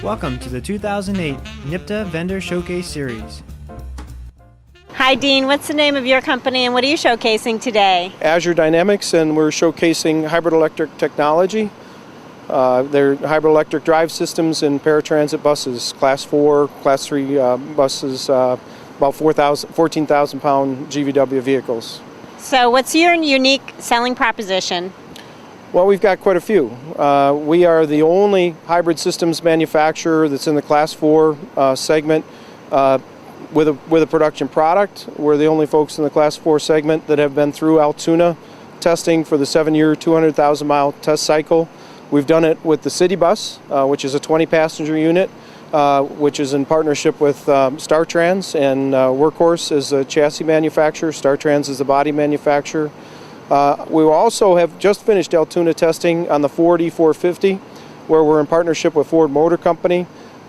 Welcome to the 2008 NYPTA Vendor Showcase Series. Hi Dean, what's the name of your company and what are you showcasing today? Azure Dynamics, and we're showcasing hybrid electric technology. They're hybrid electric drive systems in paratransit buses, Class 4, Class 3 buses, about 14,000 pound GVW vehicles. So what's your unique selling proposition? Well, we've got quite a few. We are the only hybrid systems manufacturer that's in the Class 4 segment with a production product. We're the only folks in the Class 4 segment that have been through Altoona testing for the 7-year, 200,000 mile test cycle. We've done it with the City Bus, which is a 20-passenger unit, which is in partnership with StarTrans, and Workhorse is a chassis manufacturer, StarTrans is the body manufacturer. We also have just finished Altoona testing on the Ford E450, where we're in partnership with Ford Motor Company.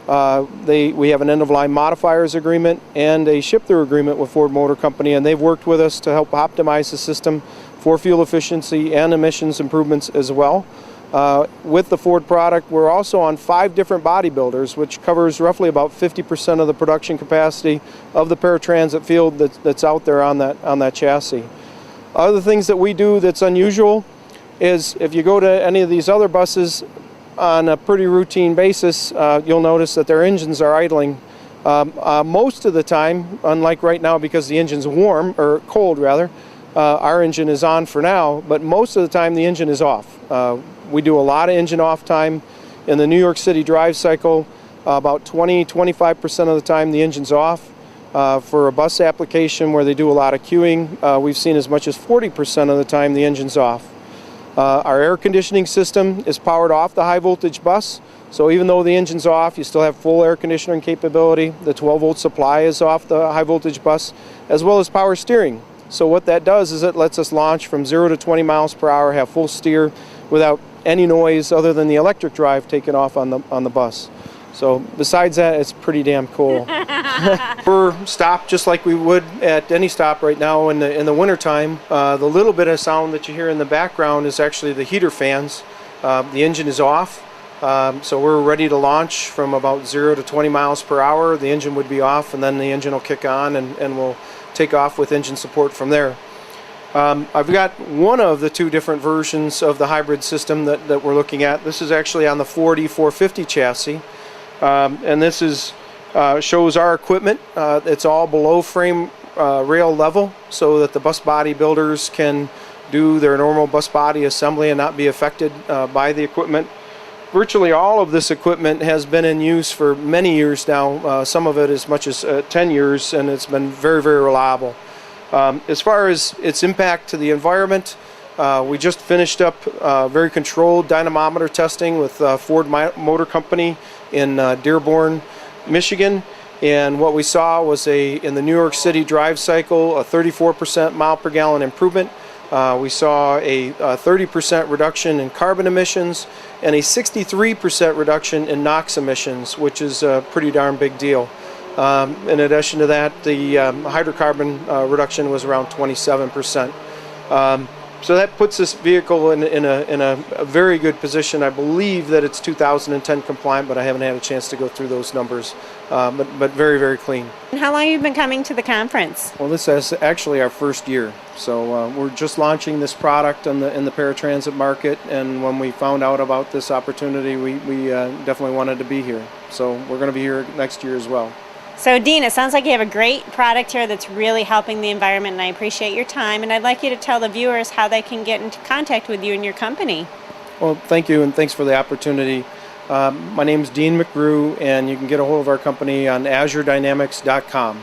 We have an end-of-line modifiers agreement and a ship-through agreement with Ford Motor Company, and they've worked with us to help optimize the system for fuel efficiency and emissions improvements as well. With the Ford product, we're also on 5 different bodybuilders, which covers roughly about 50% of the production capacity of the paratransit field that's out there on that chassis. Other things that we do that's unusual is if you go to any of these other buses on a pretty routine basis, you'll notice that their engines are idling. Most of the time, unlike right now because the engine's warm, or cold rather, our engine is on for now, but most of the time the engine is off. We do a lot of engine off time. In the New York City drive cycle, about 20-25% of the time the engine's off. For a bus application where they do a lot of queuing, we've seen as much as 40% of the time the engine's off. Our air conditioning system is powered off the high voltage bus, so even though the engine's off, you still have full air conditioning capability. The 12-volt supply is off the high voltage bus, as well as power steering. So what that does is it lets us launch from 0 to 20 miles per hour, have full steer without any noise other than the electric drive taking off on the bus. So besides that, it's pretty damn cool. We're stopped just like we would at any stop right now in the wintertime. The little bit of sound that you hear in the background is actually the heater fans. The engine is off, so we're ready to launch from about 0 to 20 miles per hour. The engine would be off, and then the engine will kick on, and we'll take off with engine support from there. I've got one of the 2 different versions of the hybrid system that we're looking at. This is actually on the Ford E450 chassis. And this shows our equipment. It's all below frame rail level so that the bus body builders can do their normal bus body assembly and not be affected by the equipment. Virtually all of this equipment has been in use for many years now, some of it as much as 10 years, and it's been very, very reliable. As far as its impact to the environment, we just finished up very controlled dynamometer testing with Ford Motor Company in Dearborn, Michigan, and what we saw was in the New York City drive cycle a 34% mile per gallon improvement. We saw a 30% reduction in carbon emissions and a 63% reduction in NOx emissions, which is a pretty darn big deal. In addition to that, the hydrocarbon reduction was around 27%. So that puts this vehicle in a very good position. I believe that it's 2010 compliant, but I haven't had a chance to go through those numbers. But very, very clean. And how long have you been coming to the conference? Well, this is actually our first year. So we're just launching this product in the paratransit market, and when we found out about this opportunity, we definitely wanted to be here. So we're going to be here next year as well. So Dean, it sounds like you have a great product here that's really helping the environment, and I appreciate your time, and I'd like you to tell the viewers how they can get into contact with you and your company. Well, thank you, and thanks for the opportunity. My name is Dean McGrew, and you can get a hold of our company on AzureDynamics.com.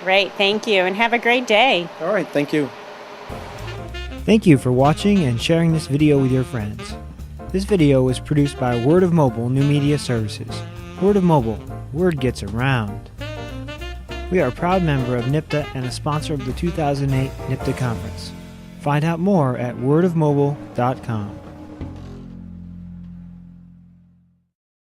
Great, thank you, and have a great day. All right, thank you. Thank you for watching and sharing this video with your friends. This video was produced by Word of Mobile New Media Services. Word of Mobile, word gets around. We are a proud member of NYPTA and a sponsor of the 2008 NYPTA conference. Find out more at wordofmobile.com.